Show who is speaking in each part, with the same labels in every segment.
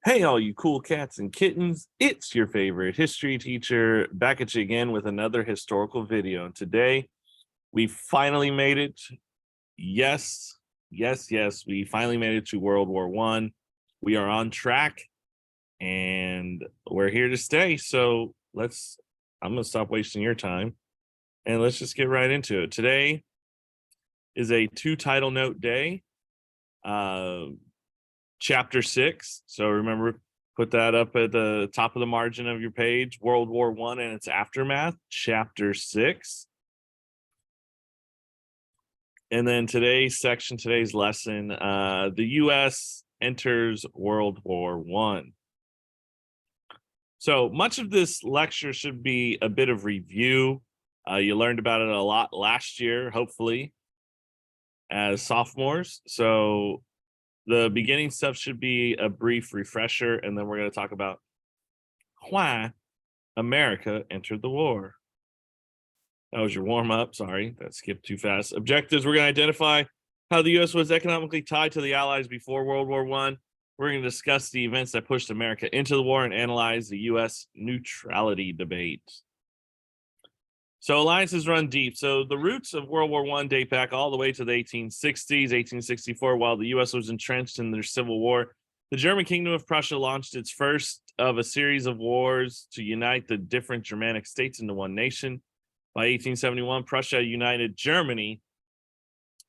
Speaker 1: Hey, all you cool cats and kittens, it's your favorite history teacher back at you again with another historical video. And today we finally made it. Yes, we finally made it to World War One. We are on track and we're here to stay. So I'm going to stop wasting your time and let's just get right into it. Today is a two title note day. Chapter 6. So remember, put that up at the top of the margin of your page. World War One and its aftermath, Chapter 6. And then today's lesson, the U.S. enters World War One. So much of this lecture should be a bit of review. You learned about it a lot last year, hopefully, as sophomores. So the beginning stuff should be a brief refresher, and then we're going to talk about why America entered the war. That was your warm up. Sorry, that skipped too fast. Objectives: we're going to identify how the U.S. was economically tied to the Allies before World War One. We're going to discuss the events that pushed America into the war and analyze the U.S. neutrality debate. So alliances run deep. So the roots of World War I date back all the way to the 1860s, 1864. While the U.S. was entrenched in their civil war, the German Kingdom of Prussia launched its first of a series of wars to unite the different Germanic states into one nation. By 1871, Prussia united Germany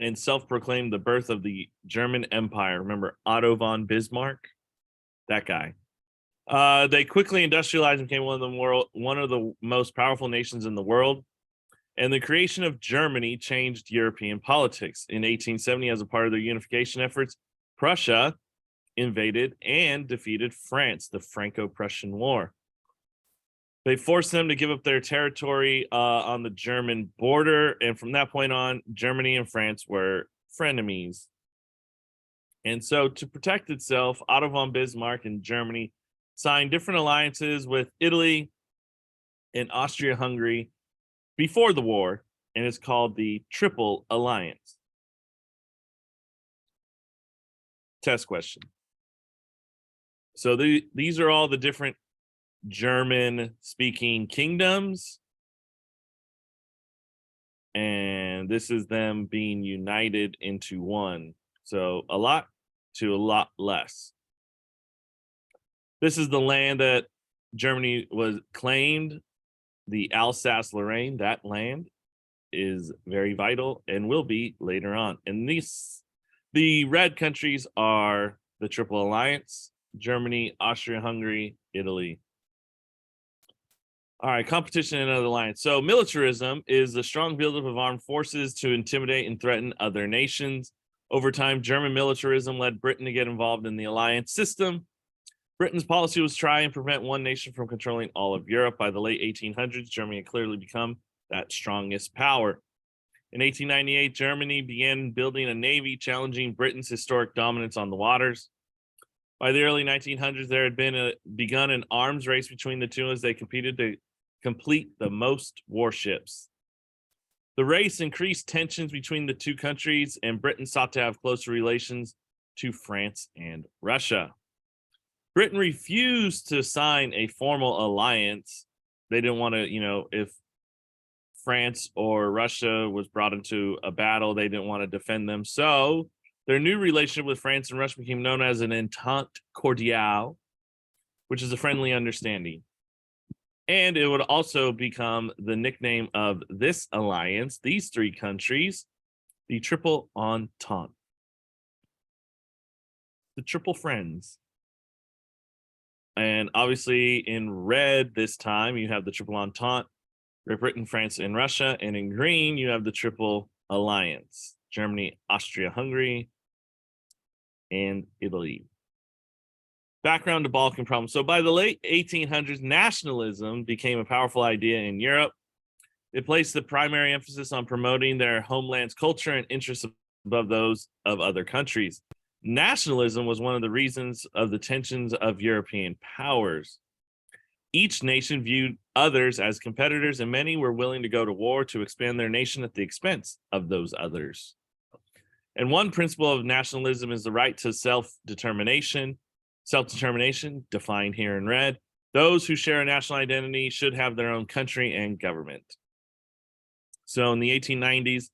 Speaker 1: and self-proclaimed the birth of the German Empire. Remember Otto von Bismarck? That guy. They quickly industrialized and became one of the most powerful nations in the world. And the creation of Germany changed European politics. In 1870, as a part of their unification efforts, Prussia invaded and defeated France, the Franco-Prussian War. They forced them to give up their territory on the German border. And from that point on, Germany and France were frenemies. And so to protect itself, Otto von Bismarck and Germany signed different alliances with Italy and Austria-Hungary before the war, and it's called the Triple Alliance. Test question. So these are all the different German-speaking kingdoms, and this is them being united into one. So a lot to a lot less. This is the land that Germany was claimed, the Alsace-Lorraine. That land is very vital and will be later on. And the red countries are the Triple Alliance: Germany, Austria-Hungary, Italy. All right, competition in another alliance. So militarism is the strong buildup of armed forces to intimidate and threaten other nations. Over time, German militarism led Britain to get involved in the alliance system. Britain's policy was try and prevent one nation from controlling all of Europe. By the late 1800s, Germany had clearly become that strongest power. In 1898, Germany began building a navy, challenging Britain's historic dominance on the waters. By the early 1900s, there had begun an arms race between the two as they competed to complete the most warships. The race increased tensions between the two countries, and Britain sought to have closer relations to France and Russia. Britain refused to sign a formal alliance. They didn't want to, if France or Russia was brought into a battle, they didn't want to defend them. So their new relationship with France and Russia became known as an Entente Cordiale, which is a friendly understanding. And it would also become the nickname of this alliance, these three countries, the Triple Entente, the Triple Friends. And obviously in red this time, you have the Triple Entente, Great Britain, France, and Russia. And in green, you have the Triple Alliance, Germany, Austria-Hungary, and Italy. Background to Balkan problem. So by the late 1800s, nationalism became a powerful idea in Europe. It placed the primary emphasis on promoting their homeland's culture and interests above those of other countries. Nationalism was one of the reasons of the tensions of European powers. Each nation viewed others as competitors, and many were willing to go to war to expand their nation at the expense of those others. And one principle of nationalism is the right to self-determination. Self-determination, defined here in red. Those who share a national identity should have their own country and government. So in the 1890s,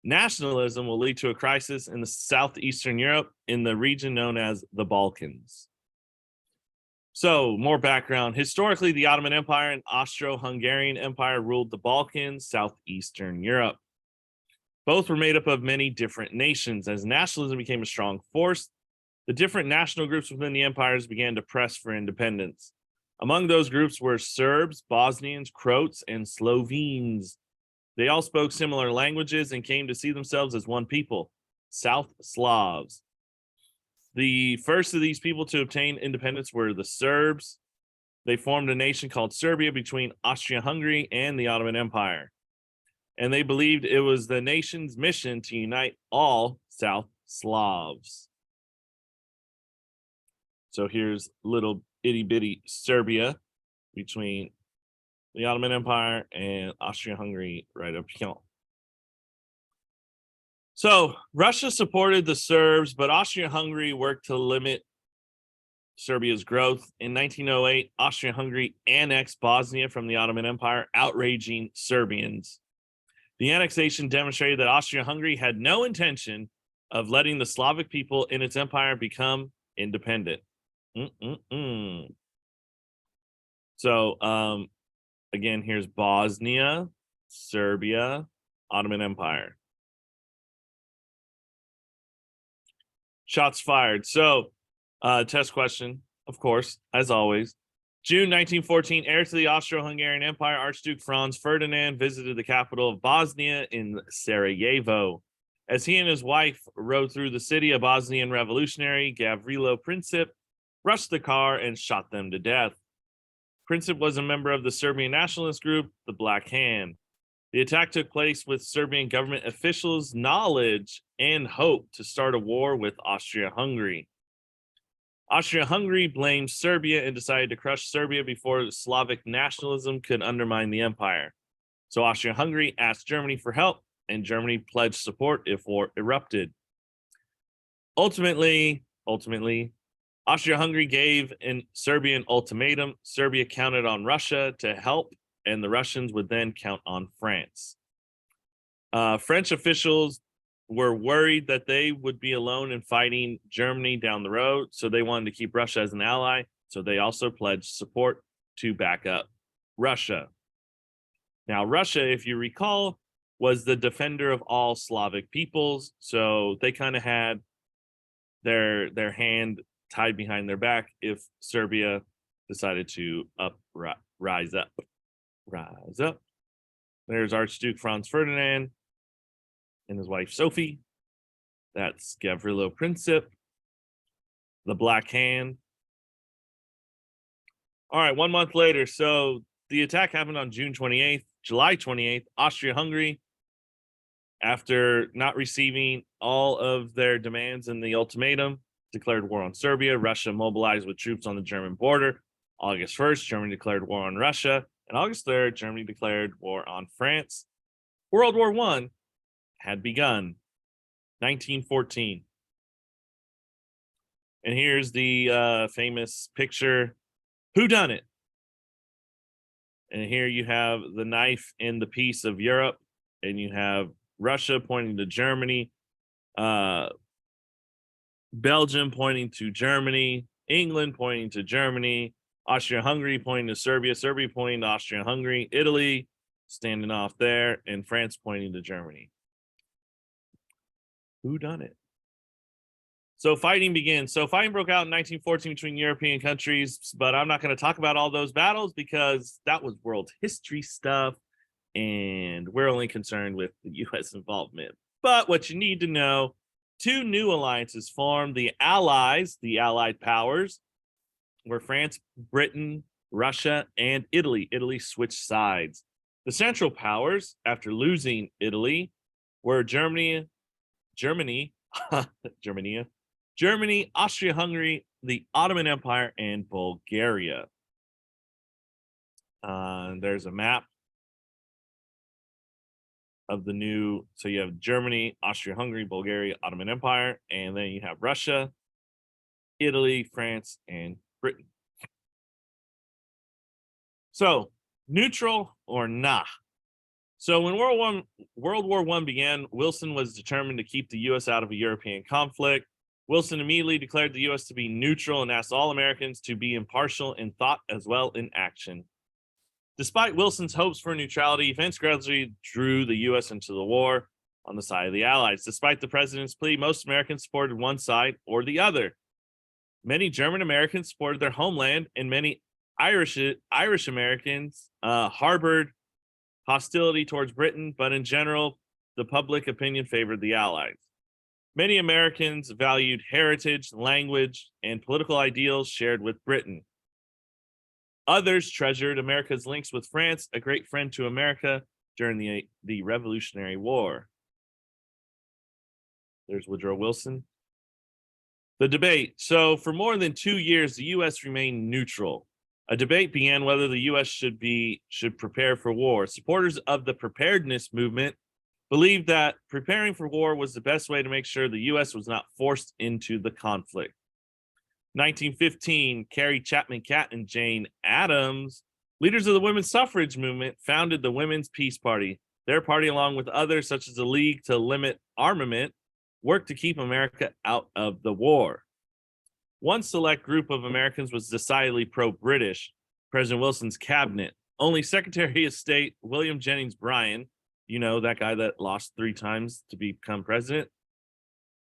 Speaker 1: nationalism will lead to a crisis in the southeastern Europe in the region known as the Balkans. So, more background. Historically, the Ottoman Empire and Austro-Hungarian Empire ruled the Balkans, southeastern Europe. Both were made up of many different nations. As nationalism became a strong force, the different national groups within the empires began to press for independence. Among those groups were Serbs, Bosnians, Croats, and Slovenes. They all spoke similar languages and came to see themselves as one people, South Slavs. The first of these people to obtain independence were the Serbs. They formed a nation called Serbia between Austria-Hungary and the Ottoman Empire. And they believed it was the nation's mission to unite all South Slavs. So here's little itty bitty Serbia between the Ottoman Empire and Austria-Hungary right up here. So Russia supported the Serbs, but Austria-Hungary worked to limit Serbia's growth. In 1908, Austria-Hungary annexed Bosnia from the Ottoman Empire, outraging Serbians. The annexation demonstrated that Austria-Hungary had no intention of letting the Slavic people in its empire become independent. So, again, here's Bosnia, Serbia, Ottoman Empire. Shots fired. So, test question, of course, as always. June 1914, heir to the Austro-Hungarian Empire, Archduke Franz Ferdinand visited the capital of Bosnia in Sarajevo. As he and his wife rode through the city, a Bosnian revolutionary, Gavrilo Princip, rushed the car and shot them to death. Princip was a member of the Serbian nationalist group, the Black Hand. The attack took place with Serbian government officials' knowledge and hope to start a war with Austria-Hungary. Austria-Hungary blamed Serbia and decided to crush Serbia before Slavic nationalism could undermine the empire. So Austria-Hungary asked Germany for help, and Germany pledged support if war erupted. Ultimately, Austria-Hungary gave a Serbian ultimatum. Serbia counted on Russia to help, and the Russians would then count on France. French officials were worried that they would be alone in fighting Germany down the road, so they wanted to keep Russia as an ally, so they also pledged support to back up Russia. Now, Russia, if you recall, was the defender of all Slavic peoples, so they kind of had their hand tied behind their back if Serbia decided to rise up. There's Archduke Franz Ferdinand and his wife Sophie. That's Gavrilo Princip, the Black Hand. All right, 1 month later. So the attack happened on June 28th, July 28th, Austria-Hungary, after not receiving all of their demands in the ultimatum, declared war on Serbia. Russia mobilized with troops on the German border. August 1st, Germany declared war on Russia. And August 3rd, Germany declared war on France. World War I had begun. 1914. And here's the famous picture, Who Done It? And here you have the knife in the piece of Europe, and you have Russia pointing to Germany, Belgium pointing to Germany, England pointing to Germany, Austria-Hungary pointing to Serbia, Serbia pointing to Austria-Hungary, Italy standing off there, and France pointing to Germany. Who done it? So fighting begins. So fighting broke out in 1914 between European countries, but I'm not going to talk about all those battles because that was world history stuff, and we're only concerned with the U.S. involvement. But what you need to know, two new alliances formed. The Allies, the Allied powers, were France, Britain, Russia, and Italy. Italy switched sides. The Central Powers, after losing Italy, were Germany, Austria-Hungary, the Ottoman Empire, and Bulgaria. There's a map of the new, so you have Germany, Austria-Hungary, Bulgaria, Ottoman Empire, and then you have Russia. Italy, France, and Britain. So, neutral or nah? So when World War I began, Wilson was determined to keep the U.S. out of a European conflict. Wilson immediately declared the U.S. to be neutral and asked all Americans to be impartial in thought as well in action. Despite Wilson's hopes for neutrality, events gradually drew the U.S. into the war on the side of the Allies. Despite the president's plea, most Americans supported one side or the other. Many German Americans supported their homeland, and many Irish Americans harbored hostility towards Britain, but in general, the public opinion favored the Allies. Many Americans valued heritage, language, and political ideals shared with Britain. Others treasured America's links with France, a great friend to America during the Revolutionary War. There's Woodrow Wilson. The debate. So, for more than 2 years, the U.S. remained neutral. A debate began whether the U.S. should prepare for war. Supporters of the preparedness movement believed that preparing for war was the best way to make sure the U.S. was not forced into the conflict. 1915, Carrie Chapman Catt and Jane Addams, leaders of the women's suffrage movement, founded the Women's Peace Party. Their party, along with others such as the League to Limit Armament, worked to keep America out of the war. One select group of Americans was decidedly pro-British, President Wilson's cabinet. Only Secretary of State William Jennings Bryan, you know, that guy that lost 3 times to become president,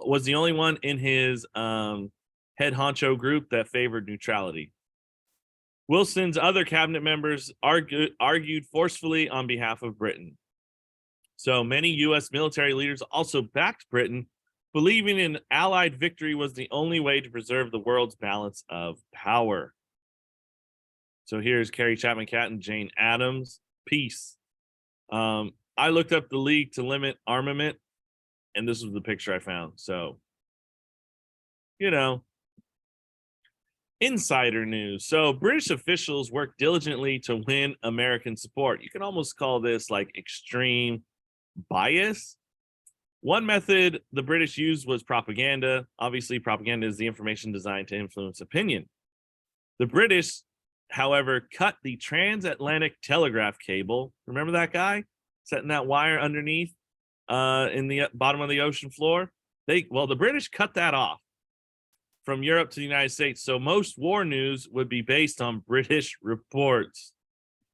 Speaker 1: was the only one in his head honcho group that favored neutrality. Wilson's other cabinet members argued forcefully on behalf of Britain. So many U.S. military leaders also backed Britain, believing an Allied victory was the only way to preserve the world's balance of power. So here's Carrie Chapman Catt and Jane Addams. Peace. I looked up the League to Limit Armament, and this was the picture I found. So, you know, insider news. So British officials worked diligently to win American support. You can almost call this like extreme bias. One method the British used was propaganda. Obviously, propaganda is the information designed to influence opinion. The British, however, cut the transatlantic telegraph cable. Remember that guy setting that wire underneath in the bottom of the ocean floor? The British cut that off from Europe to the United States. So most war news would be based on British reports.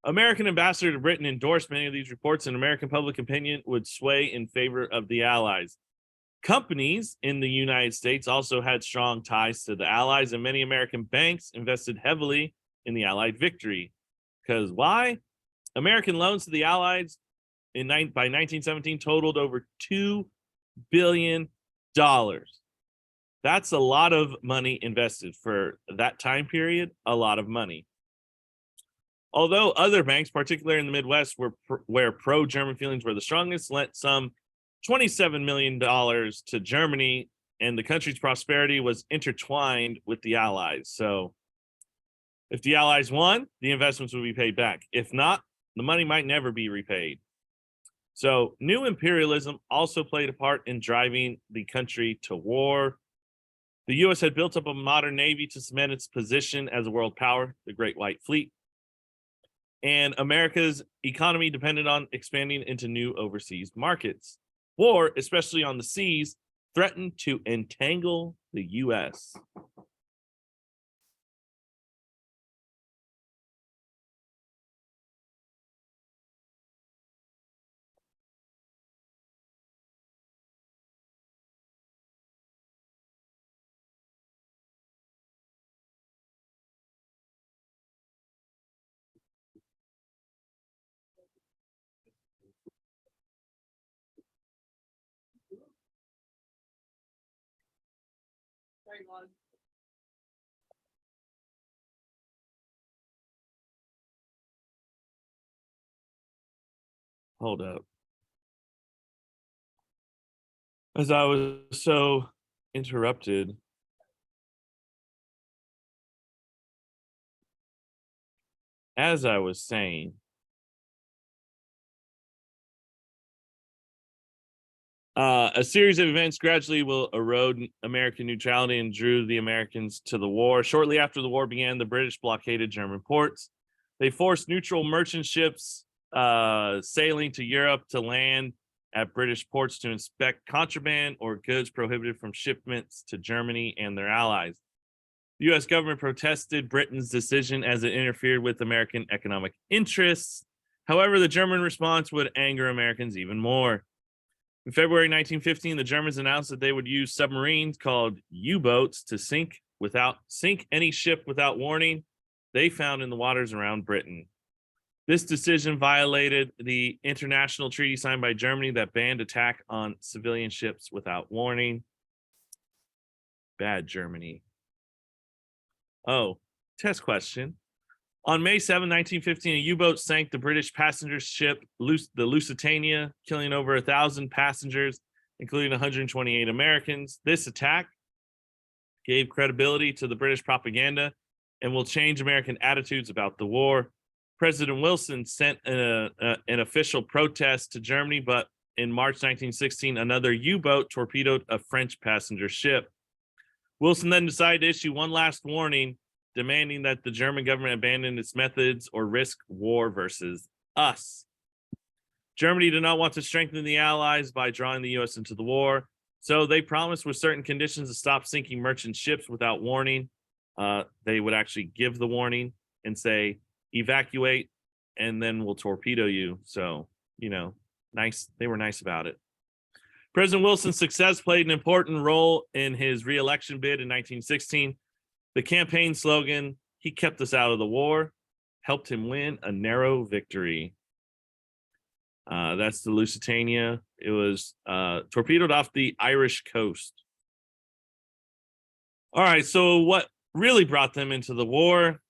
Speaker 1: American ambassador to Britain endorsed many of these reports, and American public opinion would sway in favor of the Allies. Companies in the United States also had strong ties to the Allies, and many American banks invested heavily in the Allied victory. Because why? American loans to the Allies by 1917 totaled over $2 billion. That's a lot of money invested for that time period, a lot of money. Although other banks, particularly in the Midwest, where pro-German feelings were the strongest, lent some $27 million to Germany, and the country's prosperity was intertwined with the Allies. So if the Allies won, the investments would be paid back. If not, the money might never be repaid. So new imperialism also played a part in driving the country to war. The U.S. had built up a modern navy to cement its position as a world power, the Great White Fleet. And America's economy depended on expanding into new overseas markets. War, especially on the seas, threatened to entangle the U.S. Hold up. As I was so interrupted, as I was saying, A series of events gradually will erode American neutrality and drew the Americans to the war. Shortly after the war began, the British blockaded German ports. They forced neutral merchant ships sailing to Europe to land at British ports to inspect contraband or goods prohibited from shipments to Germany and their allies. The U.S. government protested Britain's decision as it interfered with American economic interests. However, the German response would anger Americans even more. In February 1915, the Germans announced that they would use submarines called U-boats to sink any ship without warning they found in the waters around Britain. This decision violated the international treaty signed by Germany that banned attack on civilian ships without warning. Bad Germany. Oh, test question. On May 7, 1915, a U-boat sank the British passenger ship, the Lusitania, killing over 1,000 passengers, including 128 Americans. This attack gave credibility to the British propaganda and will change American attitudes about the war. President Wilson sent an official protest to Germany, but in March 1916, another U-boat torpedoed a French passenger ship. Wilson then decided to issue one last warning, demanding that the German government abandon its methods or risk war versus us. Germany did not want to strengthen the Allies by drawing the U.S. into the war, so they promised with certain conditions to stop sinking merchant ships without warning. They would actually give the warning and say, evacuate, and then we'll torpedo you. So, nice. They were nice about it. President Wilson's success played an important role in his re-election bid in 1916. The campaign slogan, "He kept us out of the war," helped him win a narrow victory. That's the Lusitania. It was torpedoed off the Irish coast. All right, so what really brought them into the war?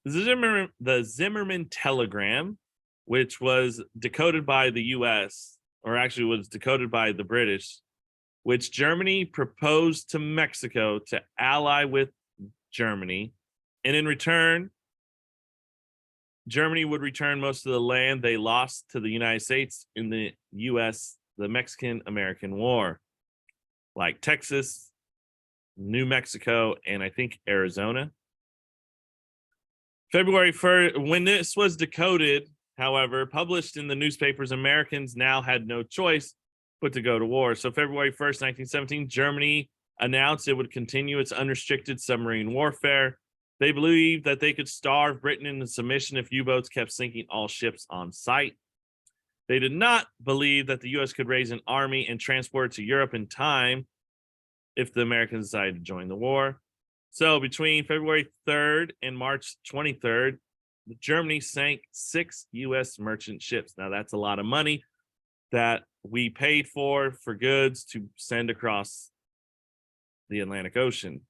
Speaker 1: The Zimmerman telegram, which was decoded by the U.S., or actually was decoded by the British, which Germany proposed to Mexico to ally with Germany, and in return, Germany would return most of the land they lost to the United States in the Mexican-American War, like Texas, New Mexico, and I think Arizona. February 1st, when this was decoded, however, published in the newspapers, Americans now had no choice but to go to war. So February 1st, 1917, Germany announced it would continue its unrestricted submarine warfare. They believed that they could starve Britain into submission if U-boats kept sinking all ships on sight. They did not believe that the U.S. could raise an army and transport it to Europe in time if the Americans decided to join the war. So between February 3rd and March 23rd, Germany sank 6 U.S. merchant ships. Now, that's a lot of money that we paid for goods to send across the Atlantic Ocean.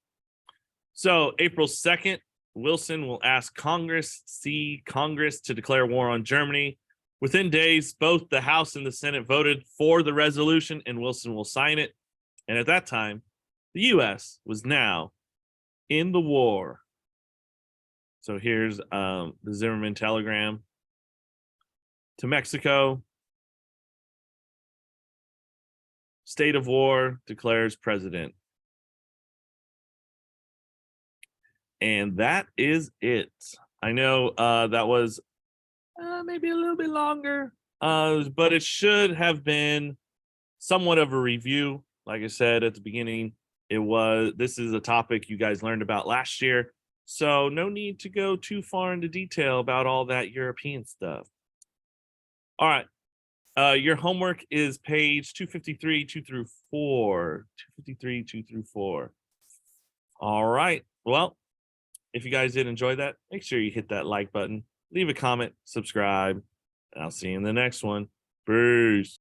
Speaker 1: So April 2nd, Wilson will ask Congress to declare war on Germany. Within days, both the House and the Senate voted for the resolution, and Wilson will sign it. And at that time, the U.S. was now in the war. So here's the Zimmerman telegram to Mexico. State of war, declares president. And that is it. I know that was maybe a little bit longer, but it should have been somewhat of a review. Like I said at the beginning, this is a topic you guys learned about last year. So no need to go too far into detail about all that European stuff. All right. Your homework is page 253, 2 through 4. 253, 2 through 4. All right. Well, if you guys did enjoy that, make sure you hit that like button, leave a comment, subscribe, and I'll see you in the next one. Peace.